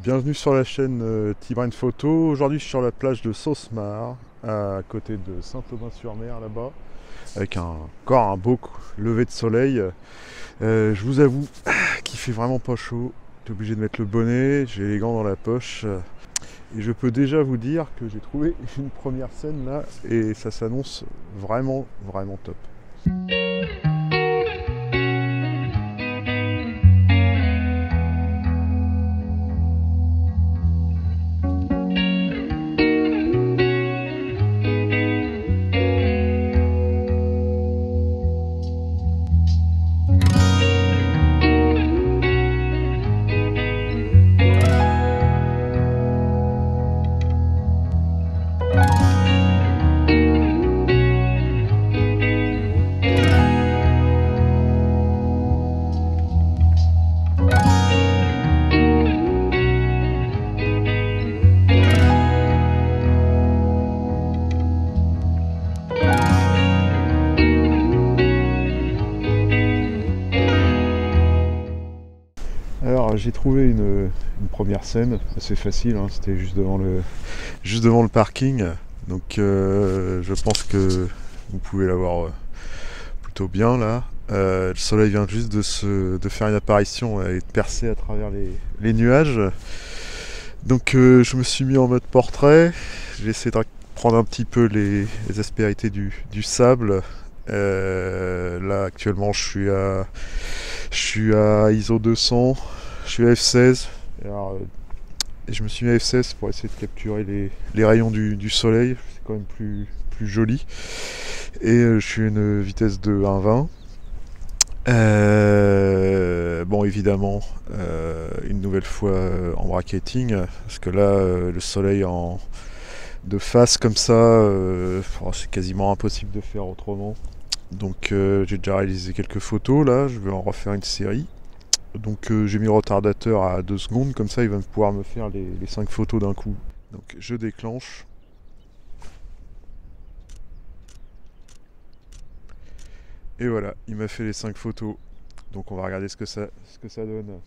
Bienvenue sur la chaîne T-Brain Photo. Aujourd'hui je suis sur la plage de Sausmar, à côté de Saint-Aubin-sur-Mer là-bas, avec encore un beau lever de soleil. Je vous avoue qu'il fait vraiment pas chaud. J'étais obligé de mettre le bonnet, j'ai les gants dans la poche. Et je peux déjà vous dire que j'ai trouvé une première scène là et ça s'annonce vraiment top. Alors j'ai trouvé une première scène assez facile, hein, c'était juste devant le parking, donc je pense que vous pouvez la voir plutôt bien là. Le soleil vient juste de faire une apparition et de percer à travers les nuages. Donc je me suis mis en mode portrait, j'ai essayé de prendre un petit peu les aspérités du sable. Là actuellement je suis à ISO 200, je suis à F16. Alors, et je me suis mis à F16 pour essayer de capturer les rayons du soleil, c'est quand même plus joli. Et je suis à une vitesse de 1,20. Bon évidemment une nouvelle fois en bracketing, parce que là le soleil de face comme ça, c'est quasiment impossible de faire autrement. Donc j'ai déjà réalisé quelques photos, là je vais en refaire une série. Donc j'ai mis le retardateur à 2 secondes, comme ça il va pouvoir me faire les 5 photos d'un coup. Donc je déclenche. Et voilà, il m'a fait les 5 photos. Donc on va regarder ce que ça donne.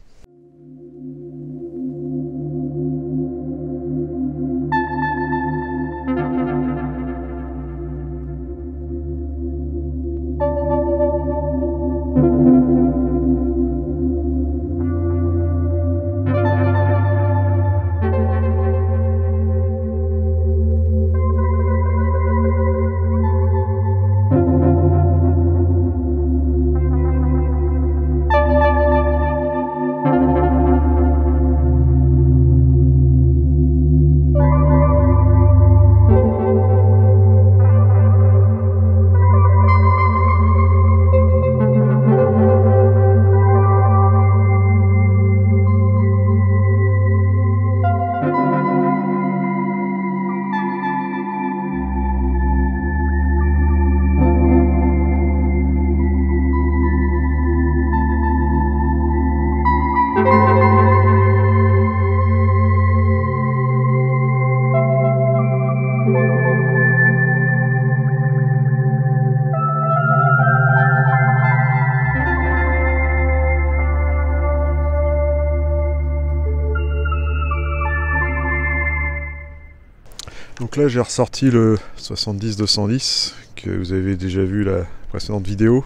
Donc là j'ai ressorti le 70-210 que vous avez déjà vu la précédente vidéo.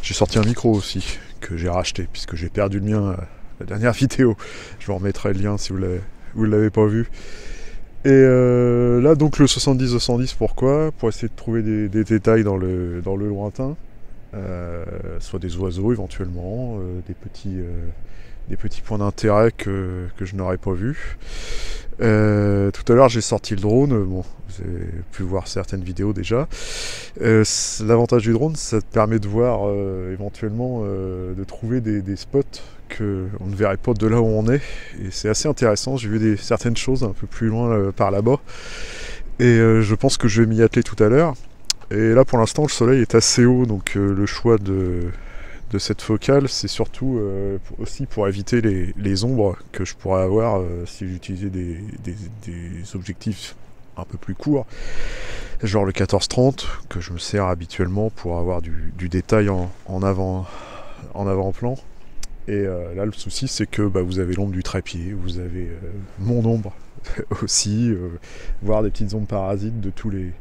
J'ai sorti un micro aussi que j'ai racheté puisque j'ai perdu le mien à la dernière vidéo. Je vous remettrai le lien si vous ne l'avez pas vu. Et là donc le 70-210, pourquoi? Pour essayer de trouver des détails dans le lointain, soit des oiseaux éventuellement, des petits points d'intérêt que je n'aurais pas vus. Tout à l'heure j'ai sorti le drone, bon, vous avez pu voir certaines vidéos déjà. L'avantage du drone, ça te permet de voir éventuellement de trouver des spots qu'on ne verrait pas de là où on est, et c'est assez intéressant. J'ai vu certaines choses un peu plus loin par là-bas, et je pense que je vais m'y atteler tout à l'heure. Et là pour l'instant le soleil est assez haut, donc le choix de cette focale, c'est surtout aussi pour éviter les ombres que je pourrais avoir si j'utilisais des objectifs un peu plus courts, genre le 14-30 que je me sers habituellement pour avoir du détail en avant-plan. Et là le souci c'est que vous avez l'ombre du trépied, vous avez mon ombre aussi, voire des petites ombres parasites de tous les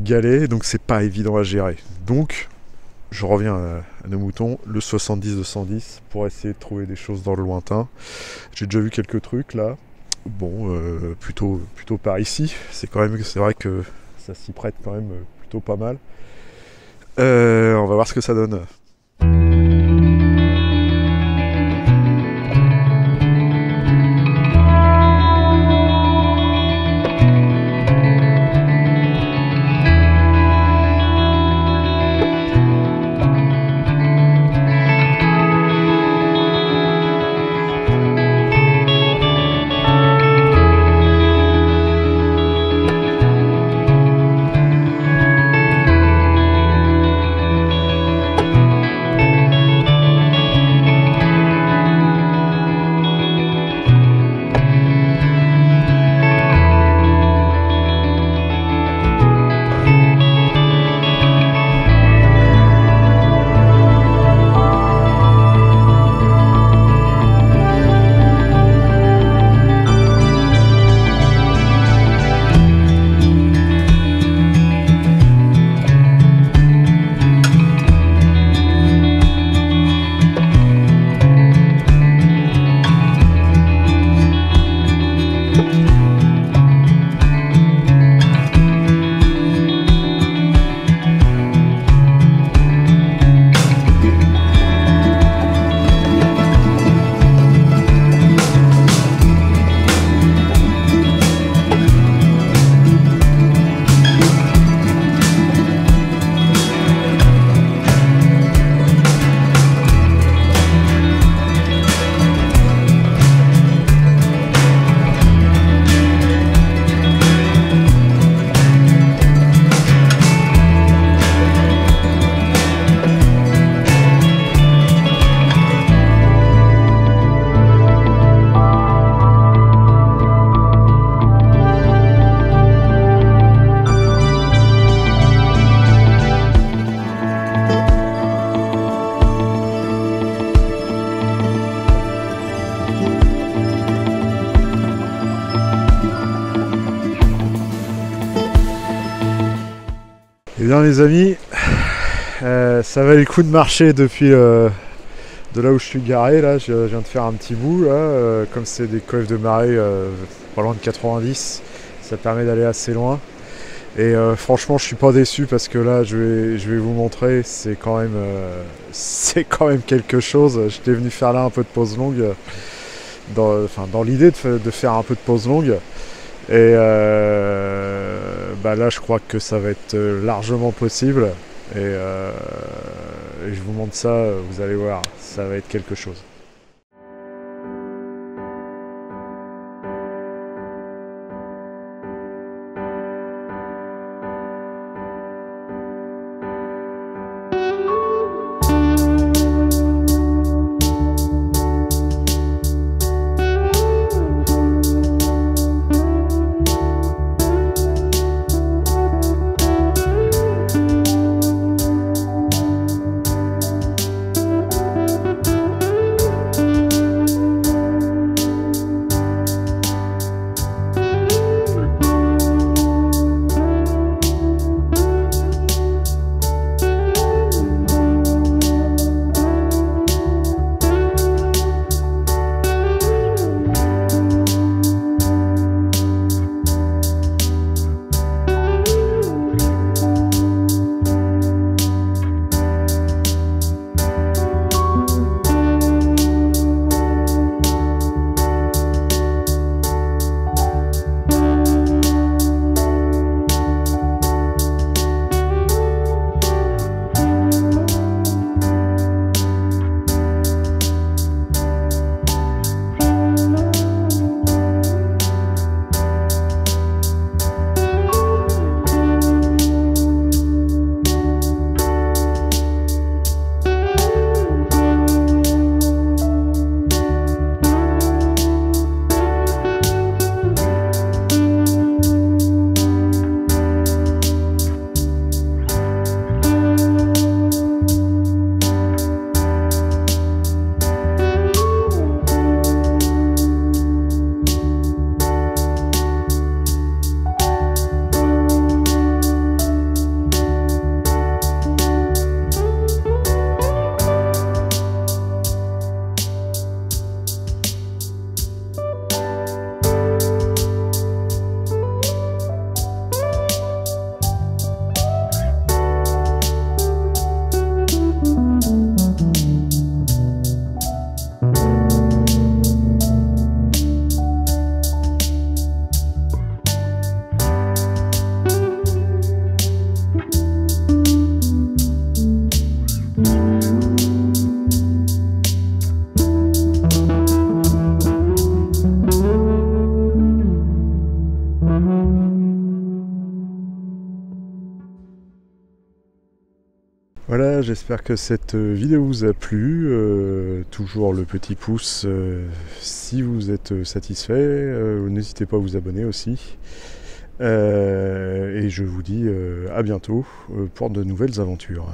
galets, donc c'est pas évident à gérer. Donc je reviens à nos moutons, le 70-210 pour essayer de trouver des choses dans le lointain. J'ai déjà vu quelques trucs là, bon plutôt par ici, c'est vrai que ça s'y prête quand même plutôt pas mal. On va voir ce que ça donne. Eh bien les amis, ça valait le coup de marcher depuis de là où je suis garé. Là, je viens de faire un petit bout là, comme c'est des coifs de marée pas loin de 90, ça permet d'aller assez loin. Et franchement je suis pas déçu parce que là je vais vous montrer, c'est quand même quelque chose. J'étais venu faire là un peu de pause longue, dans l'idée de faire un peu de pause longue. Et là je crois que ça va être largement possible et je vous montre ça, vous allez voir, ça va être quelque chose. Voilà, j'espère que cette vidéo vous a plu. Toujours le petit pouce si vous êtes satisfait. N'hésitez pas à vous abonner aussi. Et je vous dis à bientôt pour de nouvelles aventures.